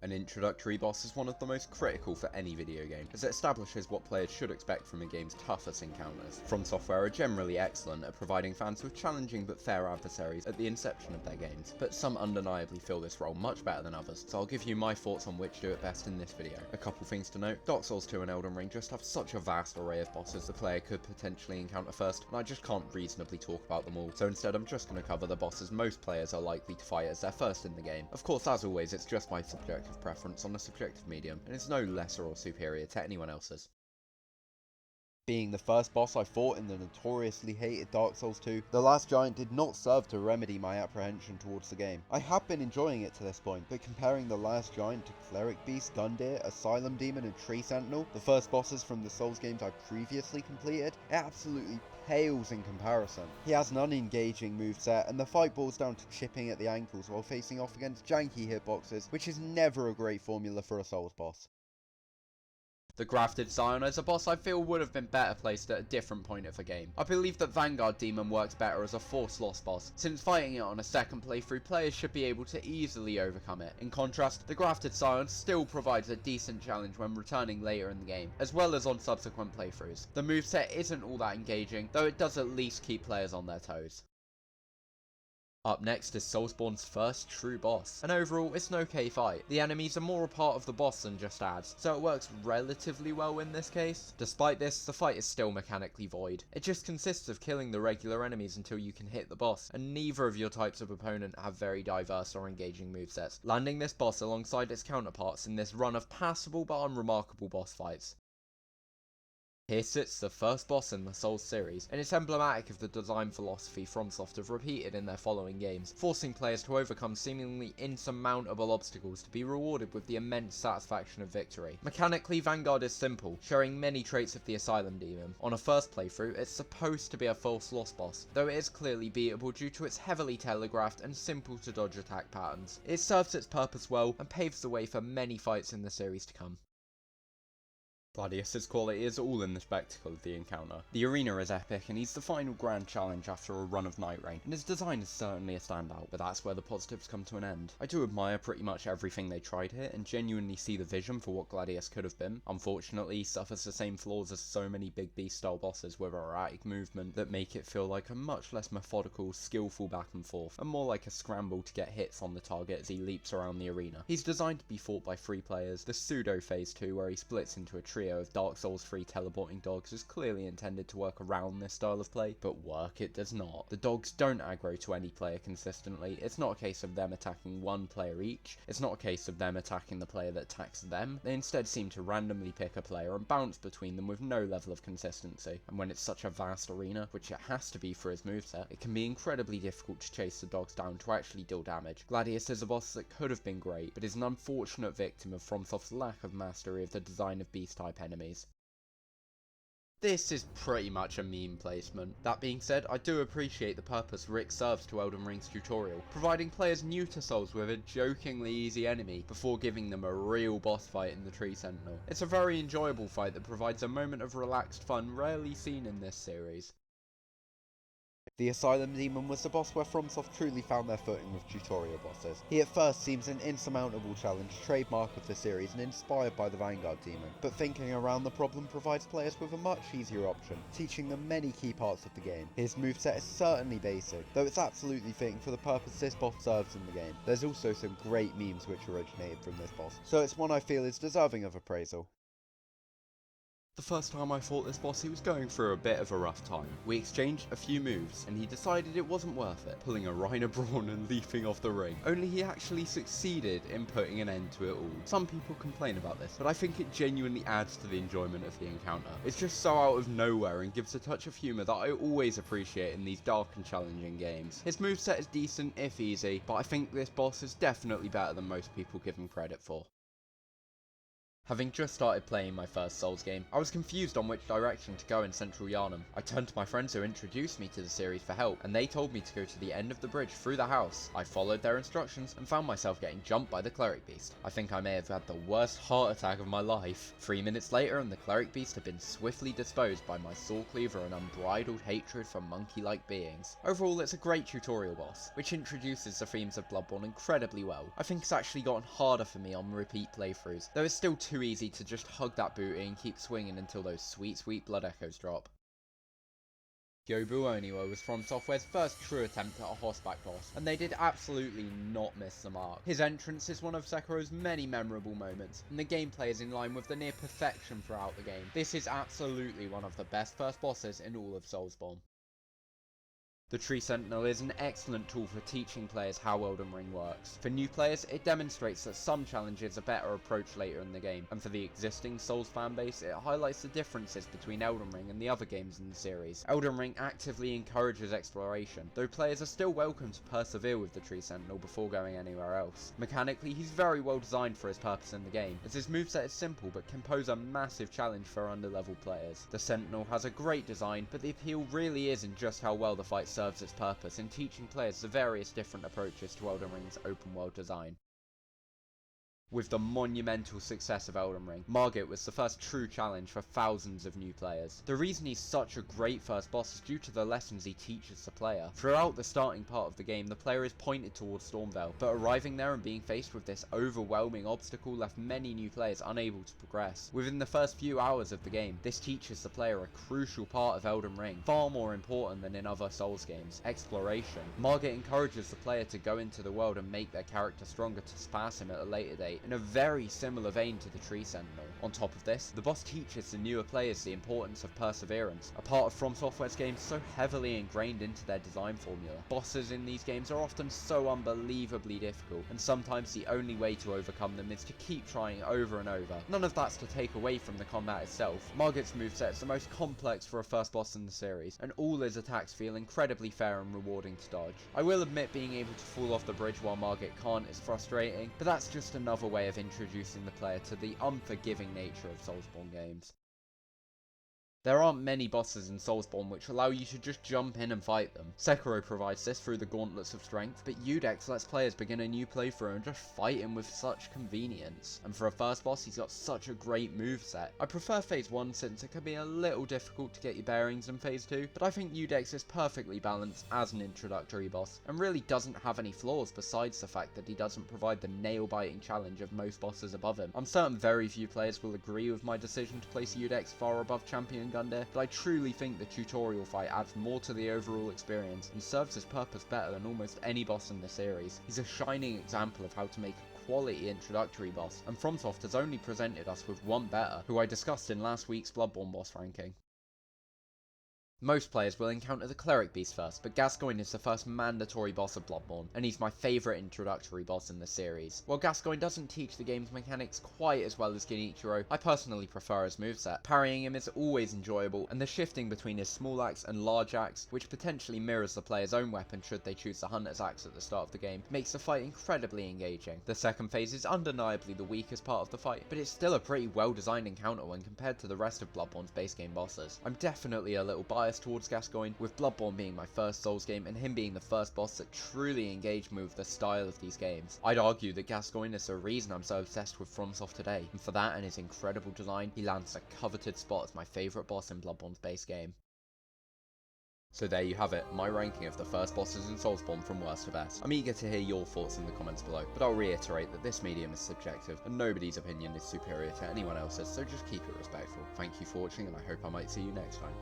An introductory boss is one of the most critical for any video game, as it establishes what players should expect from a game's toughest encounters. FromSoft are generally excellent at providing fans with challenging but fair adversaries at the inception of their games, but some undeniably fill this role much better than others, so I'll give you my thoughts on which do it best in this video. A couple things to note: Dark Souls 2 and Elden Ring just have such a vast array of bosses the player could potentially encounter first, and I just can't reasonably talk about them all, so instead I'm just going to cover the bosses most players are likely to fight as their first in the game. Of course, as always, it's just my subjective preference on a subjective medium, and it's no lesser or superior to anyone else's. Being the first boss I fought in the notoriously hated Dark Souls 2, the last giant did not serve to remedy my apprehension towards the game. I have been enjoying it to this point, but comparing the last giant to Cleric Beast, Gundyr, Asylum Demon and Tree Sentinel, the first bosses from the Souls games I previously completed, it absolutely pales in comparison. He has an unengaging moveset, and the fight boils down to chipping at the ankles while facing off against janky hitboxes, which is never a great formula for a Souls boss. The Grafted Scion as a boss I feel would have been better placed at a different point of the game. I believe that Vanguard Demon works better as a Force Lost boss, since fighting it on a second playthrough players should be able to easily overcome it. In contrast, the Grafted Scion still provides a decent challenge when returning later in the game, as well as on subsequent playthroughs. The moveset isn't all that engaging, though it does at least keep players on their toes. Up next is Soulsborne's first true boss, and overall it's an okay fight. The enemies are more a part of the boss than just ads, so it works relatively well in this case. Despite this, the fight is still mechanically void. It just consists of killing the regular enemies until you can hit the boss, and neither of your types of opponent have very diverse or engaging movesets, landing this boss alongside its counterparts in this run of passable but unremarkable boss fights. Here sits the first boss in the Souls series, and it's emblematic of the design philosophy FromSoft have repeated in their following games, forcing players to overcome seemingly insurmountable obstacles to be rewarded with the immense satisfaction of victory. Mechanically, Vanguard is simple, sharing many traits of the Asylum Demon. On a first playthrough, it's supposed to be a Force Lost boss, though it is clearly beatable due to its heavily telegraphed and simple to dodge attack patterns. It serves its purpose well, and paves the way for many fights in the series to come. Gladius's quality is all in the spectacle of the encounter. The arena is epic, and he's the final grand challenge after a run of Night Rain, and his design is certainly a standout, but that's where the positives come to an end. I do admire pretty much everything they tried here, and genuinely see the vision for what Gladius could have been. Unfortunately, he suffers the same flaws as so many big beast style bosses with erratic movement that make it feel like a much less methodical, skillful back and forth, and more like a scramble to get hits on the target as he leaps around the arena. He's designed to be fought by 3 players. The pseudo phase 2, where he splits into a trio of Dark Souls 3 teleporting dogs, is clearly intended to work around this style of play, but work it does not. The dogs don't aggro to any player consistently. It's not a case of them attacking one player each. It's not a case of them attacking the player that attacks them. They instead seem to randomly pick a player and bounce between them with no level of consistency. And when it's such a vast arena, which it has to be for his moveset, it can be incredibly difficult to chase the dogs down to actually deal damage. Gladius is a boss that could have been great, but is an unfortunate victim of FromSoft's lack of mastery of the design of beast-type enemies. This is pretty much a meme placement. That being said, I do appreciate the purpose Rick serves to Elden Ring's tutorial, providing players new to Souls with a jokingly easy enemy before giving them a real boss fight in the Tree Sentinel. It's a very enjoyable fight that provides a moment of relaxed fun rarely seen in this series. The Asylum Demon was the boss where FromSoft truly found their footing with tutorial bosses. He at first seems an insurmountable challenge, trademark of the series and inspired by the Vanguard Demon, but thinking around the problem provides players with a much easier option, teaching them many key parts of the game. His moveset is certainly basic, though it's absolutely fitting for the purpose this boss serves in the game. There's also some great memes which originated from this boss, so it's one I feel is deserving of appraisal. The first time I fought this boss, he was going through a bit of a rough time. We exchanged a few moves, and he decided it wasn't worth it, pulling a Rhino Brawn and leaping off the ring. Only he actually succeeded in putting an end to it all. Some people complain about this, but I think it genuinely adds to the enjoyment of the encounter. It's just so out of nowhere and gives a touch of humour that I always appreciate in these dark and challenging games. His moveset is decent, if easy, but I think this boss is definitely better than most people give him credit for. Having just started playing my first Souls game, I was confused on which direction to go in Central Yharnam. I turned to my friends who introduced me to the series for help, and they told me to go to the end of the bridge through the house. I followed their instructions and found myself getting jumped by the cleric beast. I think I may have had the worst heart attack of my life. 3 minutes later and the cleric beast had been swiftly disposed by my sword cleaver and unbridled hatred for monkey-like beings. Overall, it's a great tutorial boss, which introduces the themes of Bloodborne incredibly well. I think it's actually gotten harder for me on repeat playthroughs, though it's still too easy to just hug that booty and keep swinging until those sweet blood echoes drop. Yobu Oniwo was Fromsoftware's first true attempt at a horseback boss, and they did absolutely not miss the mark. His entrance is one of Sekiro's many memorable moments, and the gameplay is in line with the near perfection throughout the game. This is absolutely one of the best first bosses in all of Soulsborne. The Tree Sentinel is an excellent tool for teaching players how Elden Ring works. For new players, it demonstrates that some challenges are better approached later in the game, and for the existing Souls fanbase, it highlights the differences between Elden Ring and the other games in the series. Elden Ring actively encourages exploration, though players are still welcome to persevere with the Tree Sentinel before going anywhere else. Mechanically, he's very well designed for his purpose in the game, as his moveset is simple but can pose a massive challenge for underleveled players. The Sentinel has a great design, but the appeal really is in just how well the fight serves its purpose in teaching players the various different approaches to Elden Ring's open world design. With the monumental success of Elden Ring, Margit was the first true challenge for thousands of new players. The reason he's such a great first boss is due to the lessons he teaches the player. Throughout the starting part of the game, the player is pointed towards Stormveil, but arriving there and being faced with this overwhelming obstacle left many new players unable to progress. Within the first few hours of the game, this teaches the player a crucial part of Elden Ring, far more important than in other Souls games: exploration. Margit encourages the player to go into the world and make their character stronger to surpass him at a later date, in a very similar vein to the Tree Sentinel. On top of this, the boss teaches the newer players the importance of perseverance, a part of FromSoftware's games so heavily ingrained into their design formula. Bosses in these games are often so unbelievably difficult, and sometimes the only way to overcome them is to keep trying over and over. None of that's to take away from the combat itself. Margit's moveset is the most complex for a first boss in the series, and all his attacks feel incredibly fair and rewarding to dodge. I will admit being able to fall off the bridge while Margit can't is frustrating, but that's just another way of introducing the player to the unforgiving nature of Soulsborne games. There aren't many bosses in Soulsborne which allow you to just jump in and fight them. Sekiro provides this through the Gauntlets of Strength, but Eudex lets players begin a new playthrough and just fight him with such convenience. And for a first boss, he's got such a great moveset. I prefer Phase 1 since it can be a little difficult to get your bearings in Phase 2, but I think Eudex is perfectly balanced as an introductory boss, and really doesn't have any flaws besides the fact that he doesn't provide the nail-biting challenge of most bosses above him. I'm certain very few players will agree with my decision to place Eudex far above Champion Gundyr, but I truly think the tutorial fight adds more to the overall experience and serves his purpose better than almost any boss in the series. He's a shining example of how to make a quality introductory boss, and FromSoft has only presented us with one better, who I discussed in last week's Bloodborne boss ranking. Most players will encounter the Cleric Beast first, but Gascoigne is the first mandatory boss of Bloodborne, and he's my favourite introductory boss in the series. While Gascoigne doesn't teach the game's mechanics quite as well as Genichiro, I personally prefer his moveset. Parrying him is always enjoyable, and the shifting between his small axe and large axe, which potentially mirrors the player's own weapon should they choose the Hunter's axe at the start of the game, makes the fight incredibly engaging. The second phase is undeniably the weakest part of the fight, but it's still a pretty well designed encounter when compared to the rest of Bloodborne's base game bosses. I'm definitely a little biased towards Gascoigne, with Bloodborne being my first Souls game and him being the first boss that truly engaged me with the style of these games. I'd argue that Gascoigne is the reason I'm so obsessed with FromSoft today, and for that and his incredible design, he lands a coveted spot as my favourite boss in Bloodborne's base game. So there you have it, my ranking of the first bosses in Soulsborne from worst to best. I'm eager to hear your thoughts in the comments below, but I'll reiterate that this medium is subjective, and nobody's opinion is superior to anyone else's, so just keep it respectful. Thank you for watching, and I hope I might see you next time.